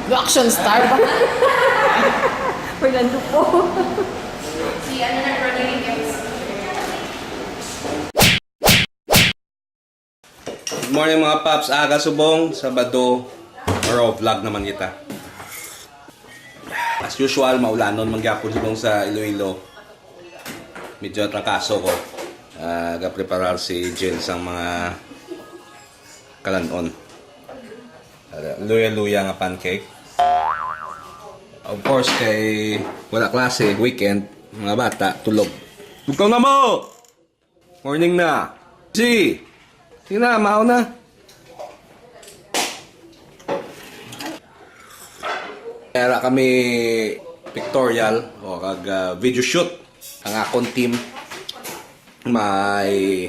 Action star ba? Fernando po. Si ano na Rodriguez. Good morning mga paps, aga subong, Sabado, araw vlog naman kita. As usual, maulanon mangyapon subong sa Iloilo. Medyo trangkaso ko. Ga-preparar si Jill sa mga kalanon. Luya-luya nga pancake. Of course, kay wala klase, weekend, mga bata, tulog. Bugtaw na mo! Morning na! Si! Sige na, mahaw na. Era kami pictorial o kag video shoot. Ang akong team may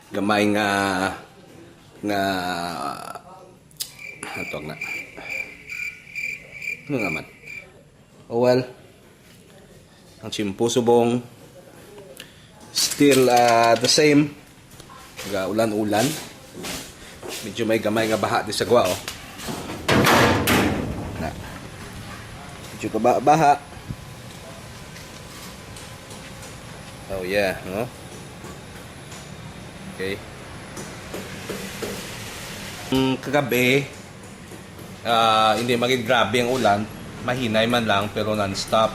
gamay nga atog na. Ano nga man? Oh well. Ang chimpo subong still the same. Ulan-ulan. Medyo may gamay nga baha di sa gwa, oh. Na. Medyo ka baha. Oh yeah, no? Okay. Kagabi, hindi maging grabe ang ulan. Mahinay man lang, pero non-stop.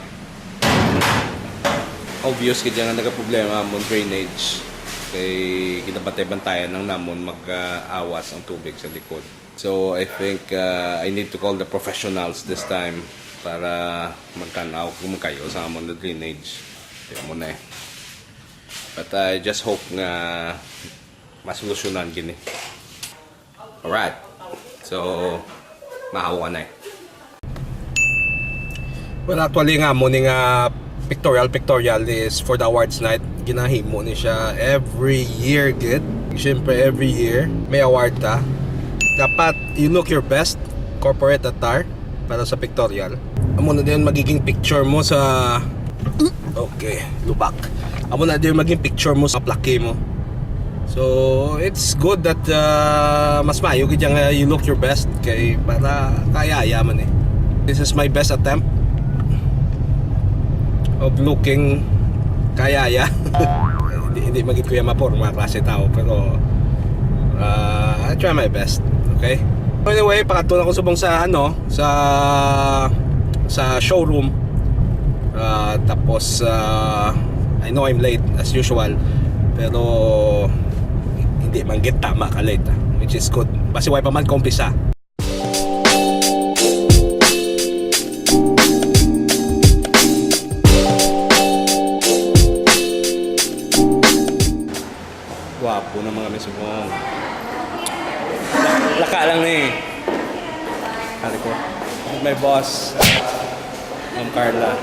Obvious kaya nga nagka-problema mo drainage. Kay kinabantay-bantayan ng namon mag-awas ang tubig sa likod. So I think I need to call the professionals this time para magtanaw kung magkayo sa amon na drainage. Kaya mo na eh. But I just hope nga masolusyonan gini. Alright. So mahawa na eh. Well, actually nga mo ni nga pictorial is for the awards night. Ginahimo ni siya every year, good. Siyempre every year may award ta. Dapat you look your best, corporate attire para sa pictorial. Amo na din magiging picture mo sa okay, lubak. Amo na din magiging picture mo sa plaque mo. So it's good that mas maayo gid nga you look your best kay para kaya man eh. This is my best attempt of looking kaya hindi magit ko yung mapor mga klase tao pero I try my best, okay? Anyway, pakatunan ko subong sa sa showroom, tapos I know I'm late as usual pero hindi man git tama ka late, which is good basi way pa man ko umpisa. Wapo ng mga mesubong. Laka lang na eh. Hali ko. My boss, Ma'am Carla.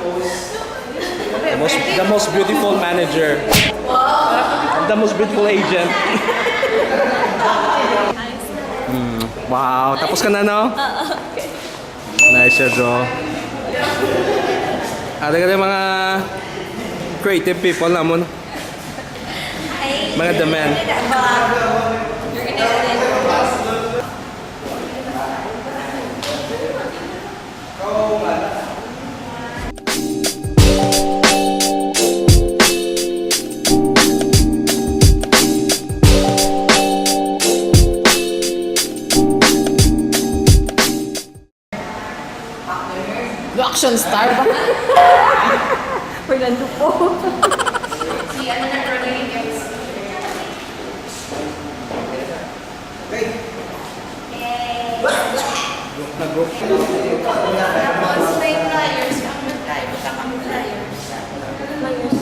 The most beautiful manager. The most beautiful agent. Wow. Tapos ka na, no? Nice siya, Jo. Ada ka rin mga creative people na mo, no? Mga demand. Action star ba? Fernando po. Si ano na Rodriguez. Tapos may flyers. Ang mag-flyers. Ang flyers.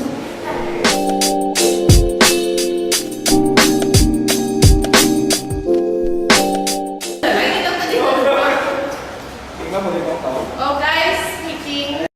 Oh guys, meeting.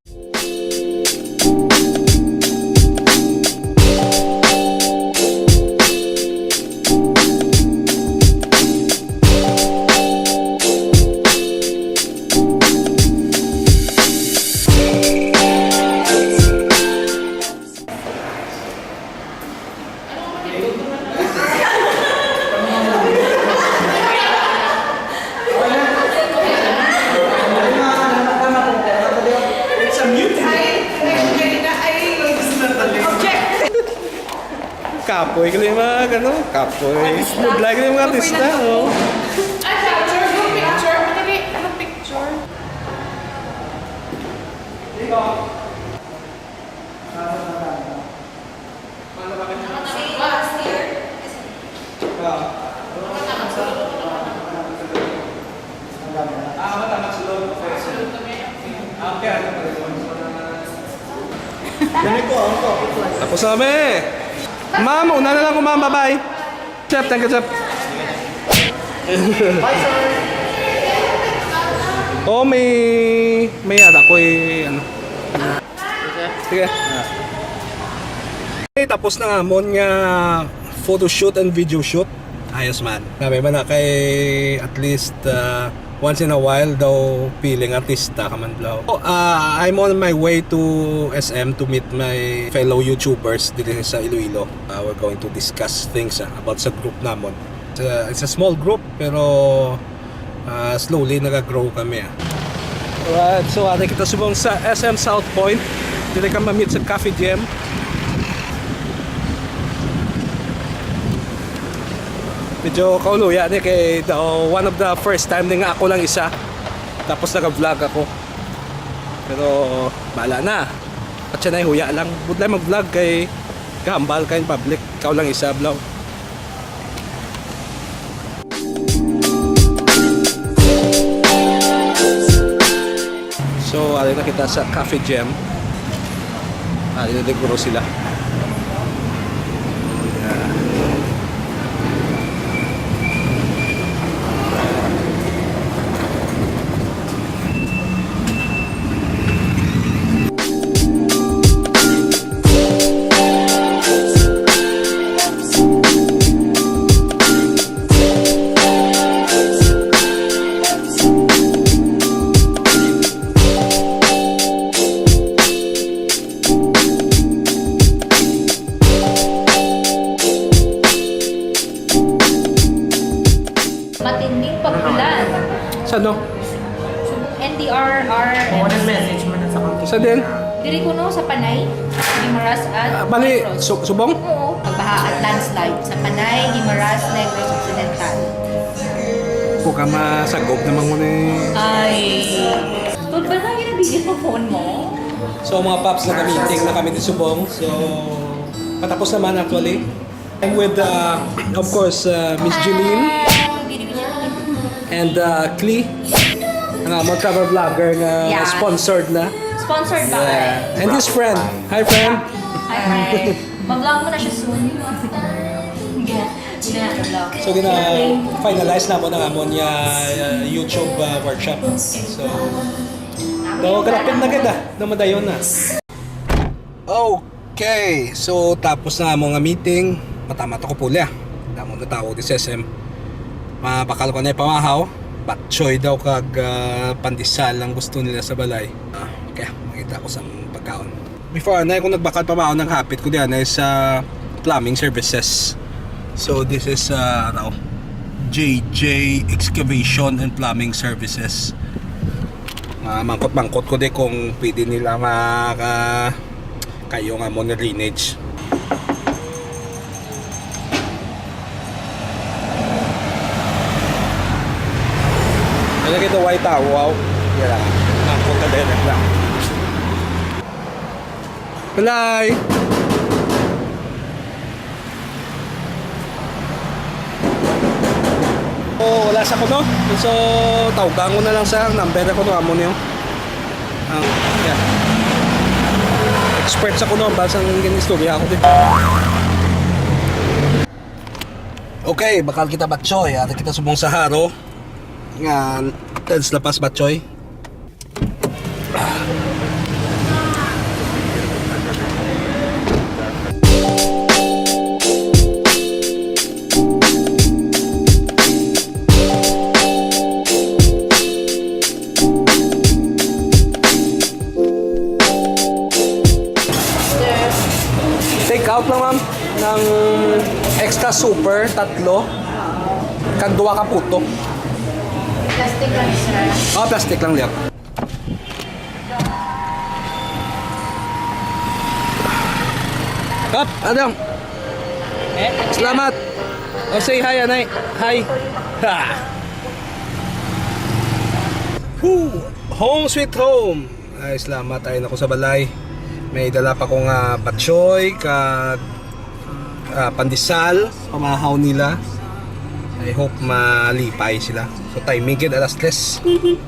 kapoy kali mga ano, kapoy. Mag-like kali mga artista, oh. Ah, picture. Yung picture. Madali. Anong picture? Tapos na kami. Ma'am, una na lang ko ma'am. Bye-bye. Chef, thank you, chef. Bye, sir. Oh, may anak ko ano. Sige. Okay, tapos na nga mo nga photo shoot and video shoot. Ayos man. Kami man na kay at least once in a while daw feeling artista ka man daw. I'm on my way to SM to meet my fellow YouTubers dito sa Iloilo. We're going to discuss things about sa group namon. It's a small group pero slowly nag-grow kami. Alright, so kita subong sa SM South Point. Dito ka ma-meet sa Cafe Gem. Medyo kauluya ni kay one of the first time nga ako lang isa. Tapos naka-vlog ako. Pero bala na. At siya na huya lang. Budlay mag-vlog kay kahambal kay public. Ikaw lang isa vlog. So, alin na kita sa Cafe Gem. Diniguro sila. Matinding pagbulan. Sa ano? NDRR Oo, nag-message mo na sa kantin. Sa din? Diri ko no sa Panay, Guimaras at Bali, Negros. subong? Oo, pagbaha at landslide sa Panay, Guimaras, Negros Occidental. Po ka masagop naman mo ni... Ay, tod ba na yung nabigyan mo phone mo? So mga paps, naka-meeting na kami ni Subong. So, patapos naman actually. I'm with, of course, Miss Jeline and Klee. Mga travel vlogger na Yeah. sponsored na. Sponsored ba? Yeah. And his friend. Hi, friend. Hi. Mag-vlog mo na siya soon. So, finalize na mo na amon niya YouTube workshop. So, kalapit na ganda. Namadayon na. Okay. So, tapos na mo nga meeting. Matamat ako pula. Damo na tao di SM. Mapakal ko na pamahaw. Batchoy daw kag pandesal ang gusto nila sa balay. Kaya makita ko sa pagkaon. Before na kung nagbakal pamahaw ng hapit ko diyan ay sa plumbing services. So this is JJ Excavation and Plumbing Services. Mangkot-mangkot ko di kung pwede nila kayo nga mo na drainage. Ano kita white wow. Yan lang. Mangkot ka din lang. Balay! Oh, wala sa kuno. So, tawag ko na lang sa number ko no amo niyo. Yeah. Expert sa kuno basang ginistorya ako din. Okay, bakal kita batchoy. Ate kita subong sa haro. Nga tens lapas batchoy. Take out lang ma'am ng extra super, 3 kag 2 ka puto. Plastic lang sir. Plastic lang liyak. Up, adang. Salamat. Oh, say hi, Anay. Hi. Ha. Woo! Home sweet home. Ay, salamat. Ayun ako sa balay. May dala pa kong batchoy, pandesal, pamahaw nila. I hope malipay sila. So, timingin alas 3. May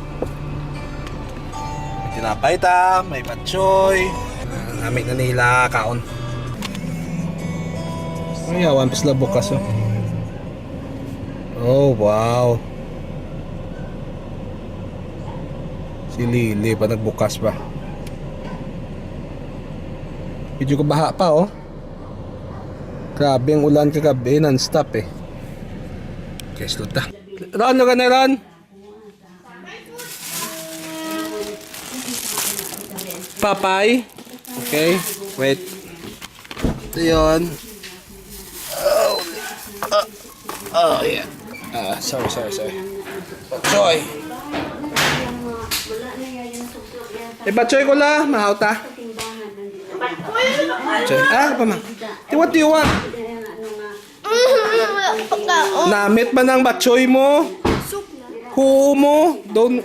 tinapay ta, may batchoy. Namit na nila kaon. Ay, awan pa sila bukas, oh. Oh, wow. Si Lily pa nagbukas pa. Medyo kabaha pa, oh. Grabe ang ulan kagabi, non-stop eh. Okay, slow ta. Ron, ano ka na, Ron? Papay. Okay, wait. Ito yun. Oh, yeah. Sorry. Batchoy. Batchoy ko la. Mahaw ta. Batchoy. Pa ma. What do you want? Namit ba ng batchoy mo? Huo mo? Don't...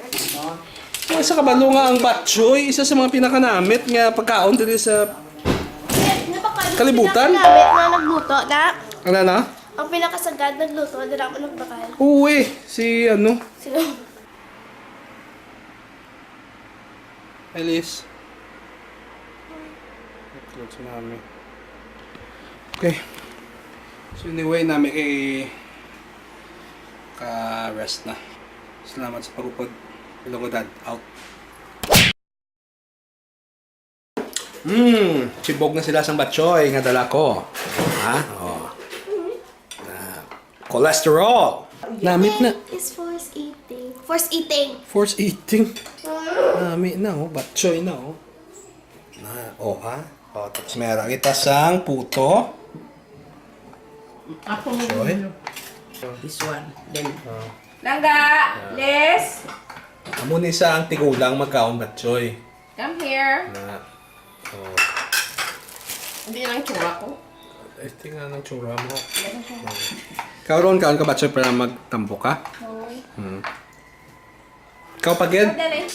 Sa kabalo nga ang batchoy. Isa sa mga pinakanamit nga pagkaon dito sa kalibutan. Namit na nagluto na. Ano na? Ang pinakasagad nagluto, hindi na ako nagbakal. Uwi. Si ano? Sino? Alice. Close namin. Okay. So anyway, namin ka-rest na. Salamat sa pagupod. Ilong dad, out. Chibog na sila sa batchoy nga dala ko. Ha? Oh. Cholesterol. Namit na. Is force eating. Force eating. Force eating. Namit na, oh. Batchoy na, oh. Oh, tapos meron kita sang puto. Batchoy. This one. Then. Langga! Les! Amo ni sa ang tigulang magkaon batchoy. Come here. Oh. Hindi lang tsura ko. I think nga ng tsura mo. Ikaw ron, kaon ka batchoy para magtampo ka? Oo. Ikaw pagin? Dali.